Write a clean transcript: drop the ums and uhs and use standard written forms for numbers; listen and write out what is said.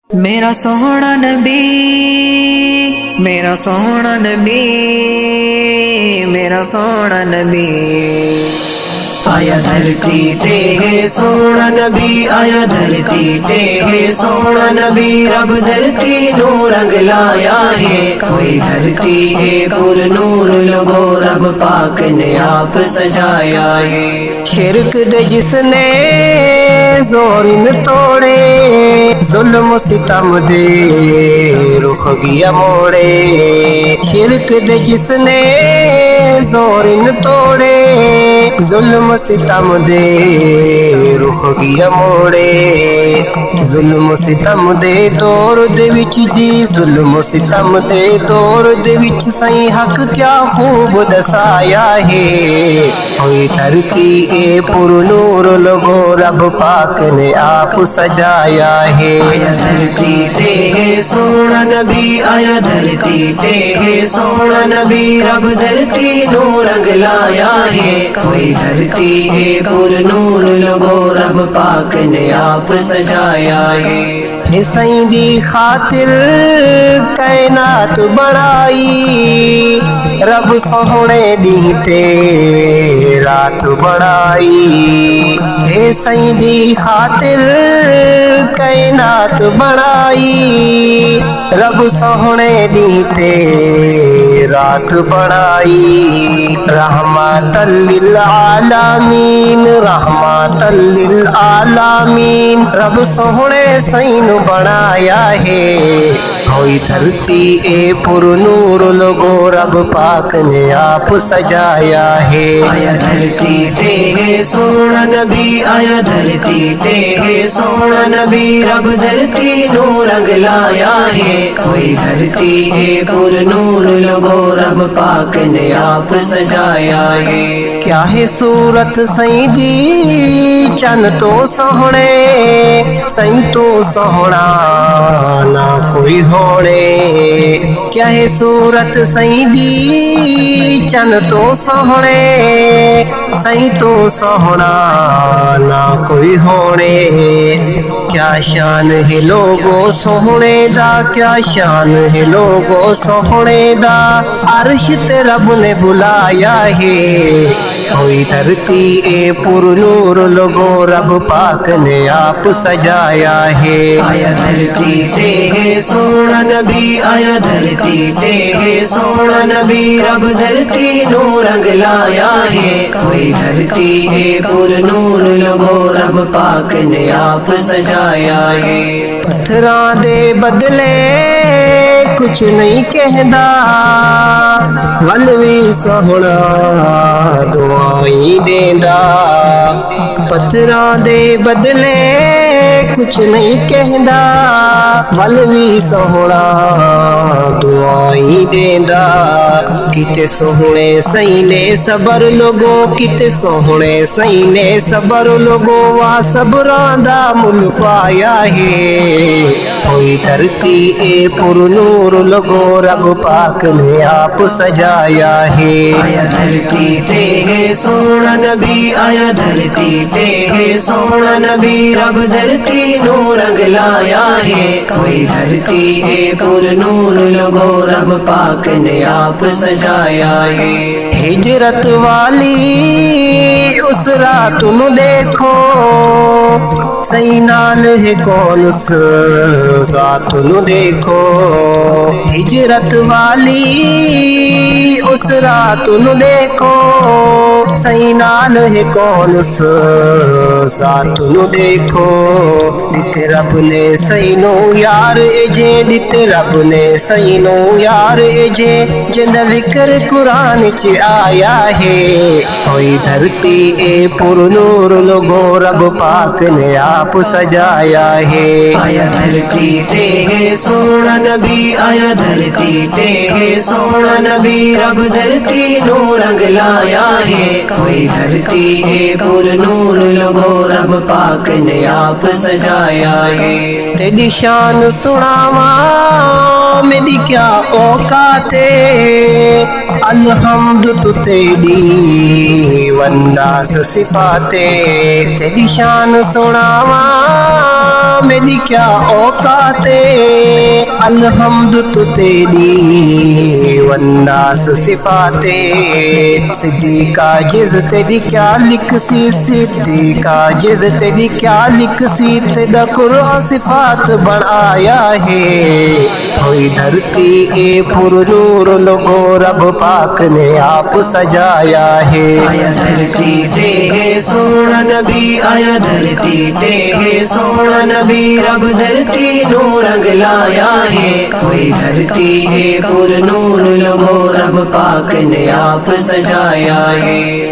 میرا سونا نبی، میرا سونا نبی، میرا سونا نبی آیا دھرتی تے ہے سونا نبی، آیا دھرتی تے ہے سونا نبی، رب دھرتی نو رنگ لایا ہے، کوئی دھرتی ہے پر نور لوگو، رب پاک نے آپ سجایا ہے۔ شرک دے جس نے زور نہ توڑے، ظلم و ستم دے رخ گیا موڑے۔ شرک دے جس نے زور نہ توڑے، ظلم و ستم دے رخ گیا موڑے۔ ظلم و ستم دے دور دے وچ جی، ظلم و ستم دے دور دے وچ سائیں حق کیا خوب دسایا ہے۔ ہوئی دھرتی اے پر نور لوگو، رب پاک نے آپ سجایا ہے۔ آیا دھرتی تے ہے سونا نبی، آیا دھرتی تے ہے سونا نبی، رب دھرتی نو رنگ لایا ہے، کوئی دھرتی ہے پر نور لوگو، رب پاک نے آپ سجایا ہے۔ سائیں دی خاطر کائنات بڑائی، رب سوہنے دی تے رات بڑائی۔ اے سائیں دی خاطر کائنات بڑائی، رب سوہنے دی تے رات بڑائی۔ رحمت للعالمین، رحمت للعالمین، رب سوہنے سائیں نو بنایا ہے۔ ہوئی دھرتی اے پر نور لوگو، رب پاک نے آپ سجایا ہے۔ آیا دھرتی تے ہے سونا نبی، آیا دھرتی تے ہے سونا نبی، رب دھرتی نو رنگ لایا ہے، کوئی دھرتی ہے پر نور لوگو، رب پاک نے آپ سجایا ہے۔ کیا ہے صورت سائیں دی چن تو سوہنے، سائیں تو سوہنا نہ کوئی ہوڑے۔ کیا ہے صورت سائیں دی چن تو سوہنے، سائیں تو سوہنا نہ کوئی ہوڑے۔ کیا شان ہے لوگو سوہنے دا، کیا شان ہے لوگو سوہنے دا، عرش تے رب نے بلایا ہے۔ کوئی دھرتی اے پر نور لوگو، رب پاک نے آپ سجایا ہے۔ آیا دھرتی تے ہے سونا نبی، آیا دھرتی تے ہے سونا نبی، رب دھرتی نو رنگ لایا ہے، کوئی دھرتی ہے پر نور لوگو، رب پاک نے آپ سجایا ہے۔ پتھراں دے بدلے کچھ نہیں کہندا، ول وی سوہنا دعائیں دیندا۔ پتھراں دے بدلے کچھ نہیں کہندا، ول وی سوہنا دعائیں دیندا۔ کتے سوہنے سائیں نے صبر لوگو، کتے سوہنے سائیں نے صبر لوگو، وا صبراں دا مل پایا ہے۔ ہوئی دھرتی اے پر نور لوگو، رب پاک نے آپ سجایا ہے۔ آیا دھرتی تے ہے سونا نبی، آیا دھرتی تے ہے سونا نبی، رب دھرتی نو رنگ لایا ہے، کوئی دھرتی ہے پر نور لوگو، رب پاک نے آپ سجایا ہے۔ ہجرت والی اس رات نو دیکھو، سائیں نال ہے کون اس ذات نو دیکھو۔ ہجرت والی اس رات نو دیکھو، سائیں نال ہے کون اس ذات نو دیکھو۔ دتے رب نے سائیں نو یار اجے، دتے رب نے سائیں نو یار اجے، جندا ذکر قرآن چ آیا ہے۔ ہوئی دھرتی اے پر نور لوگو، رب پاک نے آپ سجایا ہے۔ آیا دھرتی تے ہے سونا نبی، آیا دھرتی تے ہے سونا نبی، رب دھرتی نو رنگ لایا ہے، کوئی دھرتی ہے پر نور لوگو، رب پاک نے آپ سجایا ہے۔ تیری شان سناواں میری کیا اوقات ہے، الحمد تو تیری والناس صفاتیں، تیری شان سناواں میری کیا اوقات، الحمد تو تیری والناس صفاتیں، صدیق عاجز تیری کیا لکھ سی، صدیق عاجز تیری کیا لکھ سی، تیرا قرآن صفات بڑھایا ہے، ہوئی دھرتی اے پر نور لوگو رب پاک نے آپ سجایا ہے، آیا دھرتی تے ہے سونا نبی، آیا دھرتی تے ہے سونا نبی، رب دھرتی نور رنگ لایا ہے، کوئی دھرتی ہے پر نور لوگو رب پاک نے آپ سجایا ہے۔